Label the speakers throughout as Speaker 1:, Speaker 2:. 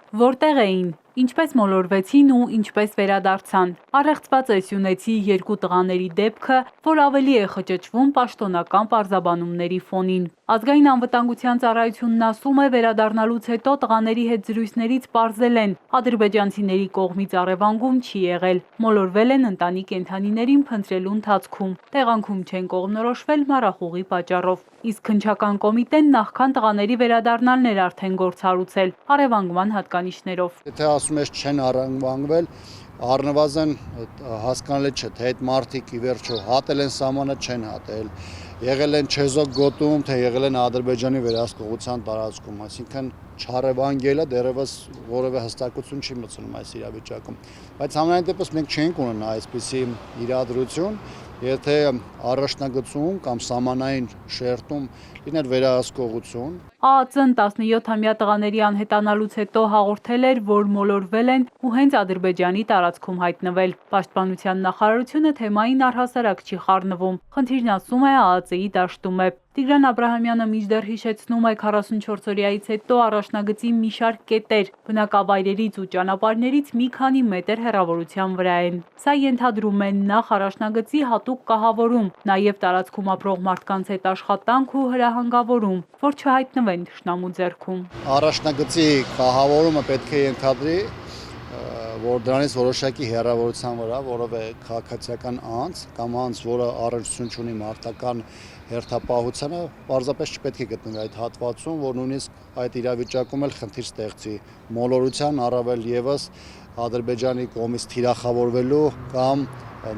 Speaker 1: Որտեղ էին, ինչպես մոլորվեցին ու ինչպես վերադարձան։ Առեղծված է սյունեցի երկու տղաների դեպքը, որ ավելի է խճճվում պաշտոնական պարզաբանումների ֆոնին։ Ազգային անվտանգության ծառայությունն ասում է, վերադառնալուց հետո տղաների հետ զրույցներից պարզել են, ադրբեջանցիների կողմից առևանգում չի եղել, մոլորվել են ընտանի կենդանիներին փնտրելու ընթացքում, տեղանքում չեն կողմնորոշվել մառախուղի պատճառով։ Իսկ քննչական կոմիտեն նախքան տղաների վերադառնալն էր արդեն գործառույցել առևանգման հատկանիշներով։
Speaker 2: Եթե ասում ես չեն առևանգվել, առնվազն հասկանալի չէ, թե այդ մարդիկ ի վերջո հատել են սահմանը, չեն հատել, եղել են չեզոք գոտում, թե եղել են Ադրբեջանի վերահսկողության տարածքում, այսինքն չառևանգելը դեռևս որևէ հստակություն չի մտցնում այս իրավիճակում։ Բայց համենայն դեպս մենք չենք ունենա այսպիսի իրադրություն, եթե առաջնագծում կամ սահմանային շերտում լիներ վերահսկողություն։
Speaker 1: ԱԱԾ-ն 17-ամյա տղաների անհետանալուց հետո հաղորդել էր, որ մոլորվել են ու հենց Ադրբեջանի տարածքում հայտնվել։ Պաշտպանության նախարարությունը թեմային առհասարակ չի խառնվում։ Խնդիրն ասում է ԱԱԾ-ի դաշտում է։ Տիգրան Աբրահամյանը մինչդեռ հիշեցնում է 44-օրյայից հետո առաջնագծի մի շարք կետեր բնակավայրերից ու ճանապարհներից մի քանի մետր հեռավորության վրա են։ Սա ենթադրում է նախ առաջնագծի հատուկ կահավորում, նաև տարածքում ապրող մարդկանց հետ աշխատանք ու հրահանգավորում, որ չհայտնվեն թշնամու ձեռքում։
Speaker 2: Առաջնագծի կահավորումը պետք է ենթադրի, որ դրանից որոշակի հեռավորության վրա որևէ քաղաքացիական անձ կամ անձ, որը առնչություն չունի մարտական հերթապահությանը, պարզապես չպետք է գտնվի այդ հատվածում, որ նույնիսկ այդ իրավիճակում էլ խնդիր ստեղծի մոլորության, առավել ևս Ադրբեջանի կողմից թիրախավորվելու կամ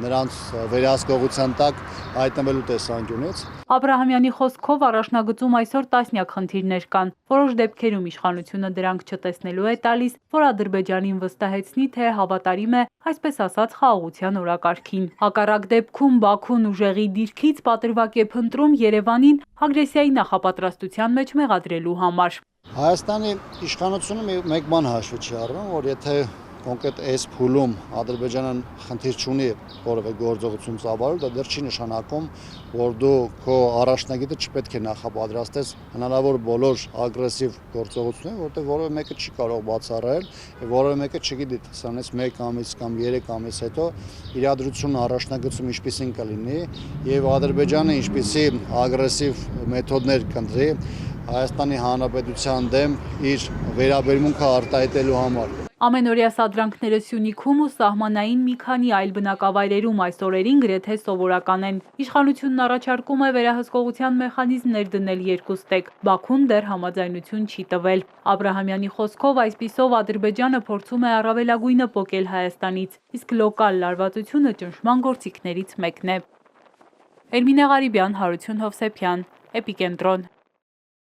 Speaker 2: նրանց վերահսկողության տակ հայտնվելու տեսանկյունից։
Speaker 1: Աբրահամյանի խոսքով առաջնագծում այսօր տասնյակ խնդիրներ կան։ Որոշ դեպքերում իշխանությունը դրանք չտեսնելու է տալիս, որ Ադրբեջանին վստահեցնի, թե հավատարիմ է, այսպես ասած, խաղաղության օրակարգին։ Հակառակ դեպքում Բաքուն ուժեղի դիրքից պատրվակ է փնտրում Երևանին ագրեսիայի նախապատրաստության մեջ մեղադրելու համար։
Speaker 2: Հայաստանի իշխանությունը մեկ բան հաշվի չի առնում, որ եթե կոնկրետ այս փուլում Ադրբեջանը խնդիր չունի որևէ գործողություն ծավալել, դա դեռ չի նշանակում, որ դու քո առաջնագիծը չպետք է նախապատրաստես հնարավոր բոլոր ագրեսիվ գործողություններին, որտեղ որևէ մեկը չի կարող բացառել, եւ որևէ մեկը չգիտի, սրանից 1 ամիս կամ 3 ամիս հետո իրադրությունը առաջնագծում ինչպիսին կլինի եւ Ադրբեջանը ինչպիսի ագրեսիվ մեթոդներ կընտրի Հայաստանի Հանրապետության դեմ իր վերաբերմունքը արտահայտելու համար։
Speaker 1: Ամենօրյա սադրանքները Սյունիքում ու սահմանային մի քանի այլ բնակավայրերում այս օրերին գրեթե սովորական են։ Իշխանությունն առաջարկում է վերահսկողության մեխանիզմներ դնել երկուստեք։ Բաքուն դեռ համաձայնություն չի տվել։ Աբրահամյանի խոսքով այսպիսով Ադրբեջանը փորձում է առավելագույնը պոկել Հայաստանից, իսկ լոկալ լարվածությունը ճնշման գործիքներից մեկն է։ Էրմինե Ղարիբյան, Հարություն Հովսեփյան, Էպիկենտրոն։